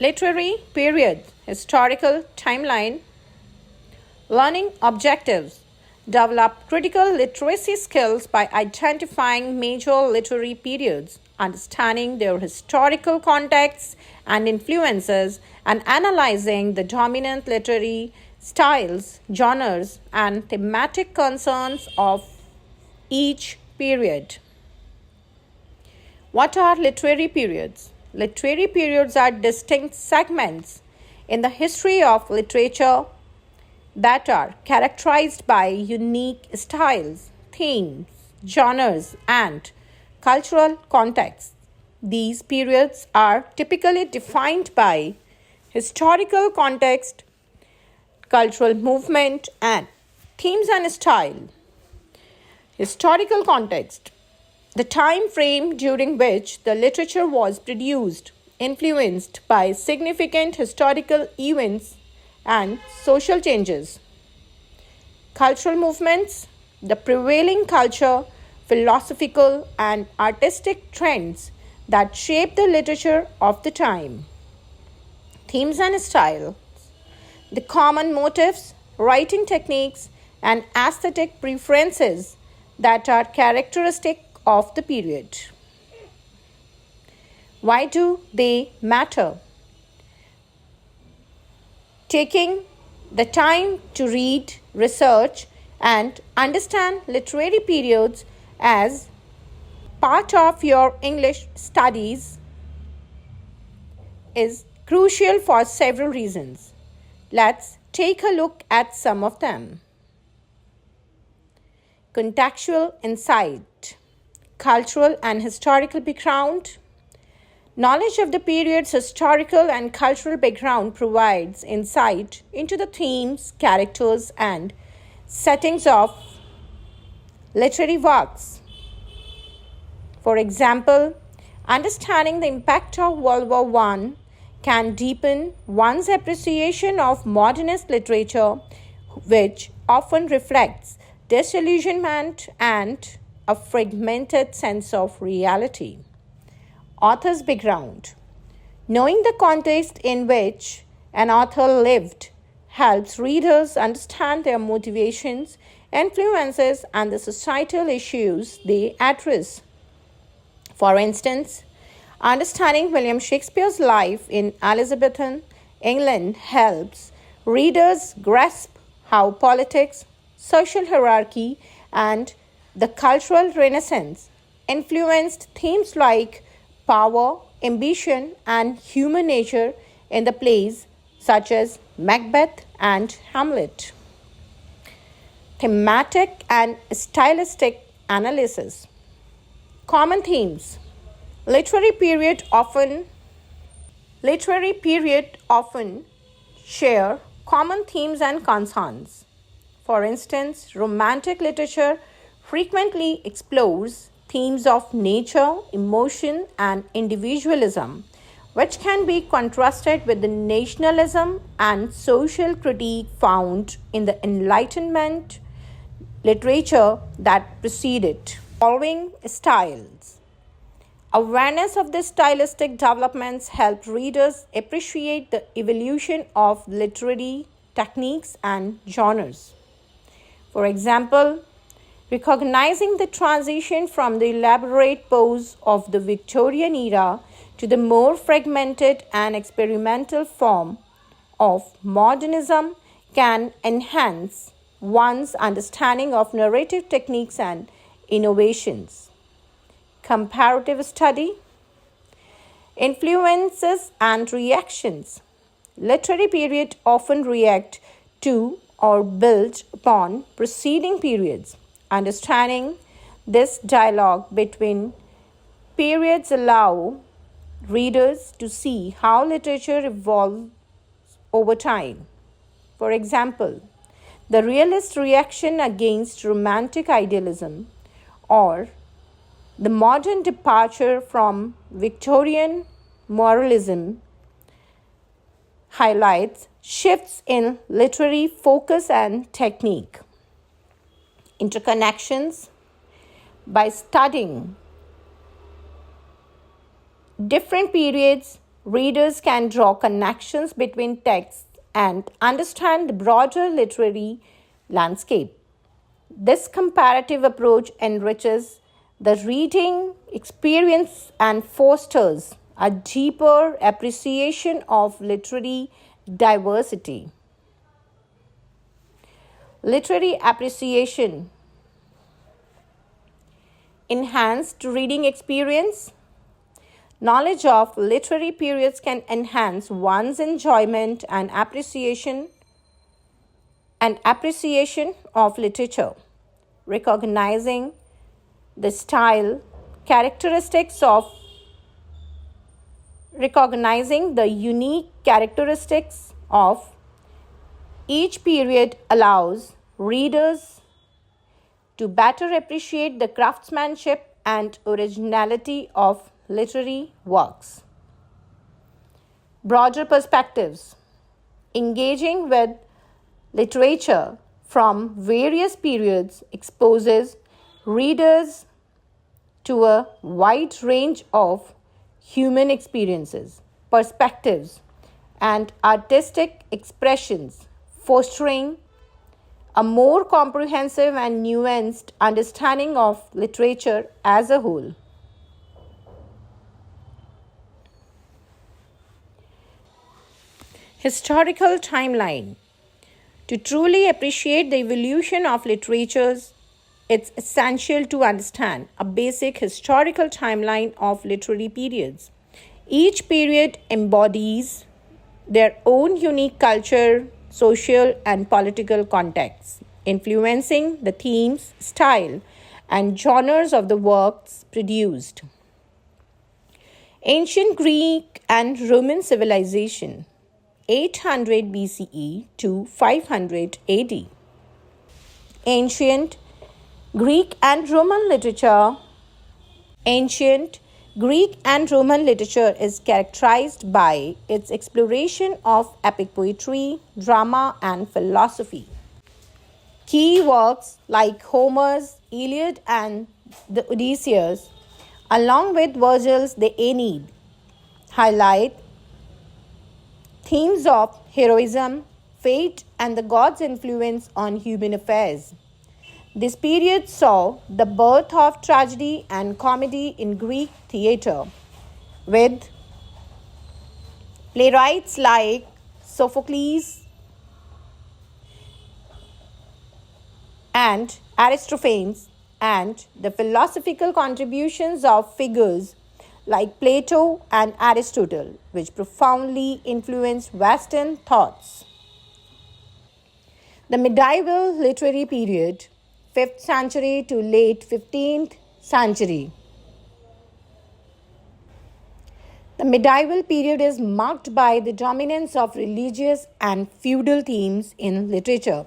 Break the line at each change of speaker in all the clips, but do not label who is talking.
Literary period, historical timeline, learning objectives. Develop critical literacy skills by identifying major literary periods, understanding their historical contexts and influences, and analyzing the dominant literary styles, genres, and thematic concerns of each period. What are literary periods? Literary periods are distinct segments in the history of literature that are characterized by unique styles, themes, genres, and cultural contexts. These periods are typically defined by historical context, cultural movement, and themes and style. Historical context: the time frame during which the literature was produced, influenced by significant historical events and social changes. Cultural movements: the prevailing culture, philosophical, and artistic trends that shape the literature of the time. Themes and style: the common motifs, writing techniques, and aesthetic preferences that are characteristic of the period. Why do they matter? Taking the time to read, research, and understand literary periods as part of your English studies is crucial for several reasons. Let's take a look at some of them. Contextual insight, cultural and historical background. Knowledge of the period's historical and cultural background provides insight into the themes, characters, and settings of literary works. For example, understanding the impact of World War I can deepen one's appreciation of modernist literature, which often reflects disillusionment and a fragmented sense of reality. Author's background. Knowing the context in which an author lived helps readers understand their motivations, influences, and the societal issues they address. For instance, understanding William Shakespeare's life in Elizabethan England helps readers grasp how politics, social hierarchy, and the cultural renaissance influenced themes like power, ambition, and human nature in the plays such as Macbeth and Hamlet. Thematic and stylistic analysis. Common themes. Literary period often share common themes and concerns. For instance, romantic literature frequently explores themes of nature, emotion, and individualism, which can be contrasted with the nationalism and social critique found in the Enlightenment literature that preceded. Evolving styles. Awareness of these stylistic developments helped readers appreciate the evolution of literary techniques and genres. For example, recognizing the transition from the elaborate prose of the Victorian era to the more fragmented and experimental form of modernism can enhance one's understanding of narrative techniques and innovations. Comparative study. Influences and reactions. Literary period often react to or build upon preceding periods. Understanding this dialogue between periods allow readers to see how literature evolves over time. For example, the realist reaction against romantic idealism or the modern departure from Victorian moralism highlights shifts in literary focus and technique. Interconnections. By studying different periods, Readers can draw connections between texts and understand the broader literary landscape. This comparative approach enriches the reading experience and fosters a deeper appreciation of literary diversity. Literary appreciation, enhanced reading experience. Knowledge of literary periods can enhance one's enjoyment and appreciation of literature. Recognizing the style characteristics of recognizing the unique characteristics of each period allows readers to better appreciate the craftsmanship and originality of literary works. Broader perspectives. Engaging with literature from various periods exposes readers to a wide range of human experiences, perspectives, and artistic expressions, fostering a more comprehensive and nuanced understanding of literature as a whole. Historical timeline. To truly appreciate the evolution of literatures, it's essential to understand a basic historical timeline of literary periods. Each period embodies their own unique culture, social, and political contexts, influencing the themes, style, and genres of the works produced. Ancient Greek and Roman civilization, 800 BCE to 500 AD. Ancient Greek and Roman literature. Ancient Greek and Roman literature is characterized by its exploration of epic poetry, drama, and philosophy. Key works like Homer's Iliad and the Odysseus, along with Virgil's The Aeneid, highlight themes of heroism, fate, and the gods' influence on human affairs. This period saw the birth of tragedy and comedy in Greek theatre, with playwrights like Sophocles and Aristophanes, and the philosophical contributions of figures like Plato and Aristotle, which profoundly influenced Western thoughts. The medieval literary period, 5th century to late 15th century. The medieval period is marked by the dominance of religious and feudal themes in literature.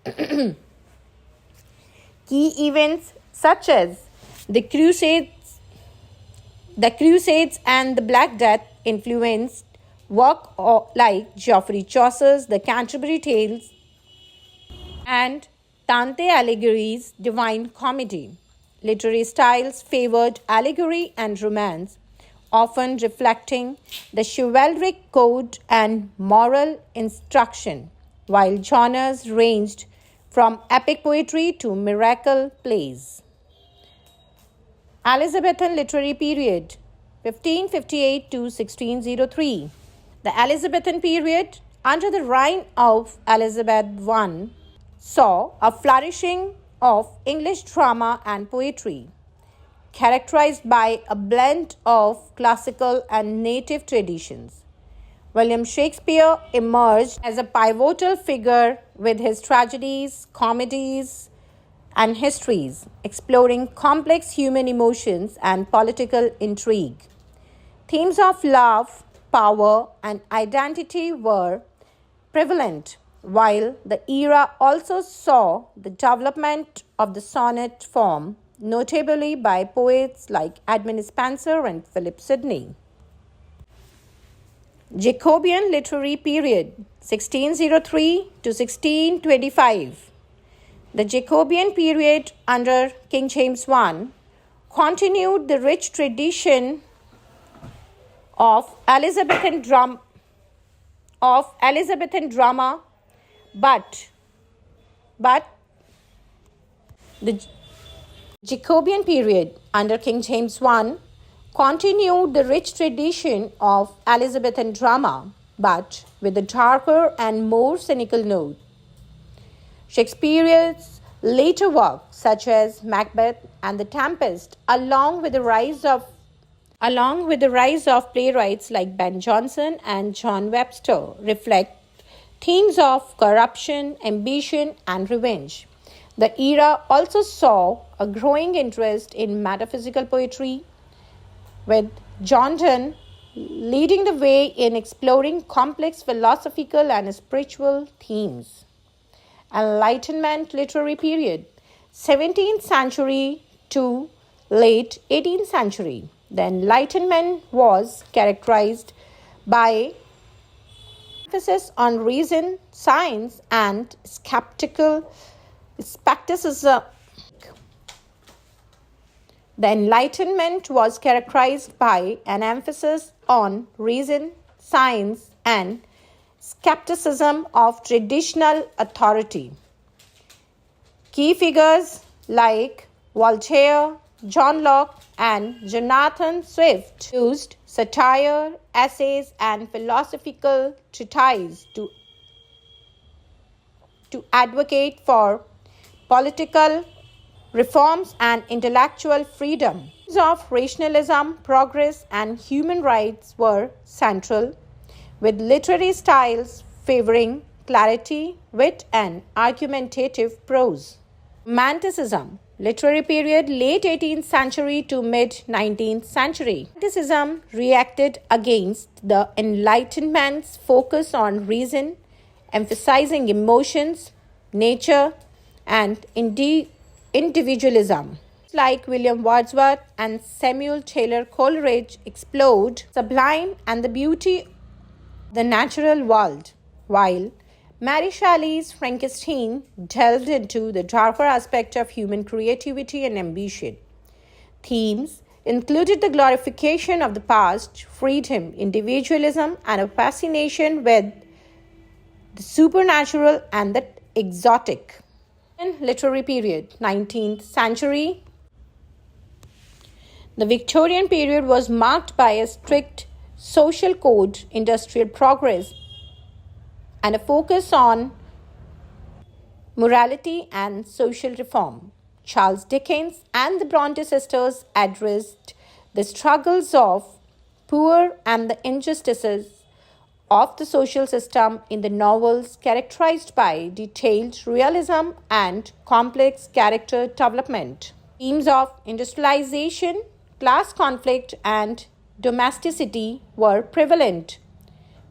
Key events such as the Crusades and the Black Death influenced work like Geoffrey Chaucer's The Canterbury Tales and Dante Alighieri's Divine Comedy. Literary styles favored allegory and romance, often reflecting the chivalric code and moral instruction, while genres ranged from epic poetry to miracle plays. Elizabethan literary period, 1558 to 1603. The Elizabethan period, under the reign of Elizabeth I, saw a flourishing of English drama and poetry, characterized by a blend of classical and native traditions. William Shakespeare emerged as a pivotal figure with his tragedies, comedies, and histories, exploring complex human emotions and political intrigue. Themes of love, power, and identity were prevalent, while the era also saw the development of the sonnet form, notably by poets like Edmund Spenser and Philip Sidney. Jacobean literary period, 1603 to 1625. The Jacobean period under King James I continued the rich tradition of Elizabethan drama, but but the Jacobean period under King James I continued the rich tradition of Elizabethan drama, but with a darker and more cynical note. Shakespeare's later works, such as Macbeth and The Tempest, along with the rise of playwrights like Ben Jonson and John Webster, reflect themes of corruption, ambition, and revenge. The era also saw a growing interest in metaphysical poetry, with John Donne leading the way in exploring complex philosophical and spiritual themes. Enlightenment literary period, 17th century to late 18th century. The Enlightenment was characterized by emphasis on reason, science, and skepticism. The Enlightenment was characterized by an emphasis on reason, science, and skepticism of traditional authority. Key figures like Voltaire, John Locke, and Jonathan Swift used satire, essays, and philosophical treatises to advocate for political reforms and intellectual freedom. Themes of rationalism, progress, and human rights were central, with literary styles favoring clarity, wit, and argumentative prose. Romanticism, literary period late 18th century to mid 19th century. Romanticism reacted against the Enlightenment's focus on reason, emphasizing emotions, nature, and individualism. Like William Wordsworth and Samuel Taylor Coleridge explored sublime and the beauty of the natural world, while Mary Shelley's Frankenstein delved into the darker aspect of human creativity and ambition. Themes included the glorification of the past, freedom, individualism, and a fascination with the supernatural and the exotic. In literary period, 19th century. The Victorian period was marked by a strict social code, industrial progress, and a focus on morality and social reform. Charles Dickens and the Bronte sisters addressed the struggles of poor and the injustices of the social system in the novels, characterized by detailed realism and complex character development. Themes of industrialization, class conflict, and domesticity were prevalent,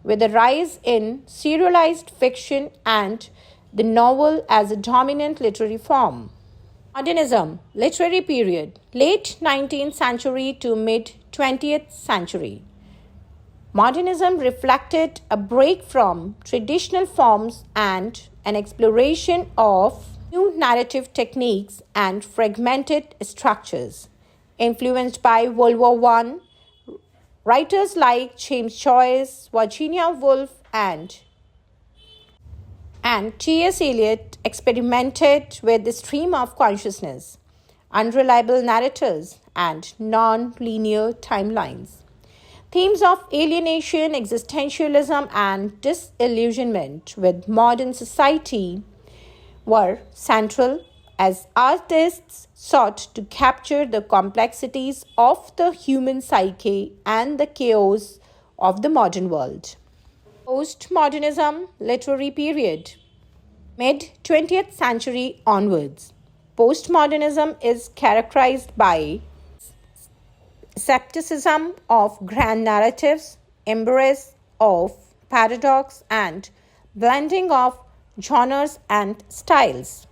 with a rise in serialized fiction and the novel as a dominant literary form. Modernism, literary period, late 19th century to mid 20th century. Modernism reflected a break from traditional forms and an exploration of new narrative techniques and fragmented structures. Influenced by World War I, writers like James Joyce, Virginia Woolf, and T.S. Eliot experimented with the stream of consciousness, unreliable narrators, and non-linear timelines. Themes of alienation, existentialism, and disillusionment with modern society were central as artists sought to capture the complexities of the human psyche and the chaos of the modern world. Postmodernism literary period, mid 20th century onwards. Postmodernism is characterized by skepticism of grand narratives, embrace of paradox, and blending of genres and styles.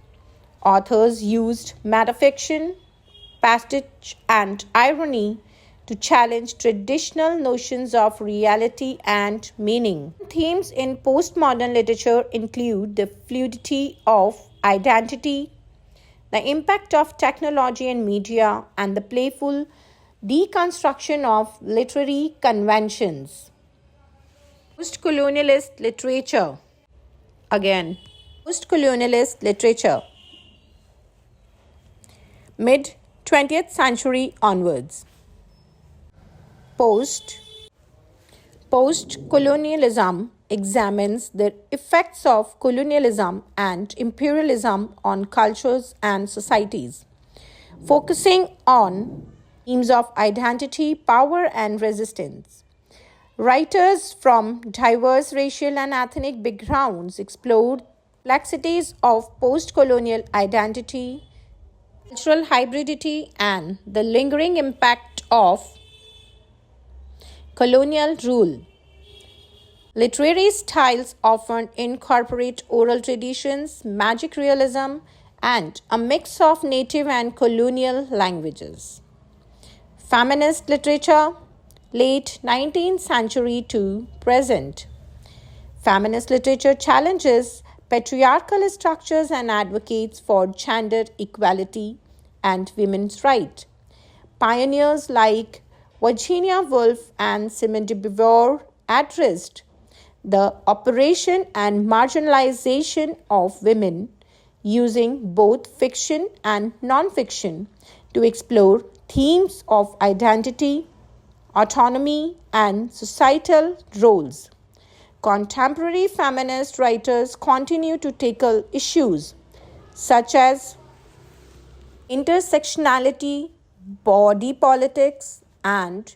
Authors used metafiction, pastiche, and irony to challenge traditional notions of reality and meaning. Themes in postmodern literature include the fluidity of identity, the impact of technology and media, and the playful Deconstruction of literary conventions. Post-colonialist literature. Again, post-colonialist literature. Mid 20th century onwards. Post-colonialism examines the effects of colonialism and imperialism on cultures and societies, focusing on themes of identity, power, and resistance. Writers from diverse racial and ethnic backgrounds explored complexities of post-colonial identity, cultural hybridity, and the lingering impact of colonial rule. Literary styles often incorporate oral traditions, magic realism, and a mix of native and colonial languages. Feminist literature, late 19th century to present. Feminist literature challenges patriarchal structures and advocates for gender equality and women's rights. Pioneers like Virginia Woolf and Simone de Beauvoir addressed the oppression and marginalization of women using both fiction and non-fiction to explore themes of identity, autonomy, and societal roles. Contemporary feminist writers continue to tackle issues such as intersectionality, body politics, and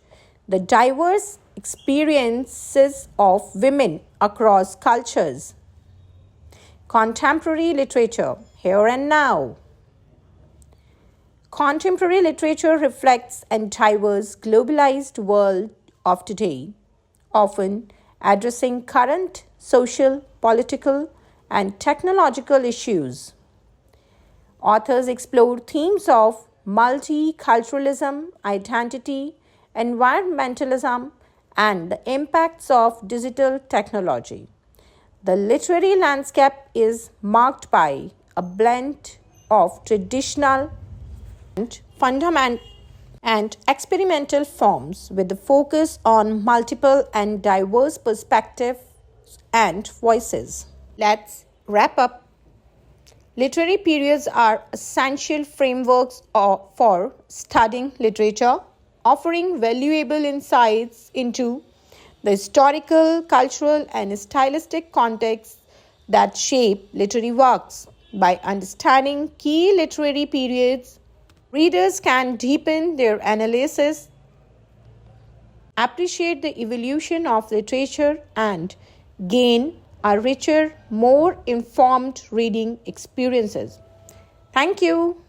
the diverse experiences of women across cultures. Contemporary literature, here and now. Contemporary literature reflects a diverse, globalized world of today, often addressing current social, political, and technological issues. Authors explore themes of multiculturalism, identity, environmentalism, and the impacts of digital technology. The literary landscape is marked by a blend of traditional and fundamental and experimental forms with a focus on multiple and diverse perspectives and voices. Let's wrap up. Literary periods are essential frameworks for studying literature, offering valuable insights into the historical, cultural, and stylistic contexts that shape literary works. By understanding key literary periods, readers can deepen their analysis, appreciate the evolution of literature, and gain a richer, more informed reading experiences. Thank you.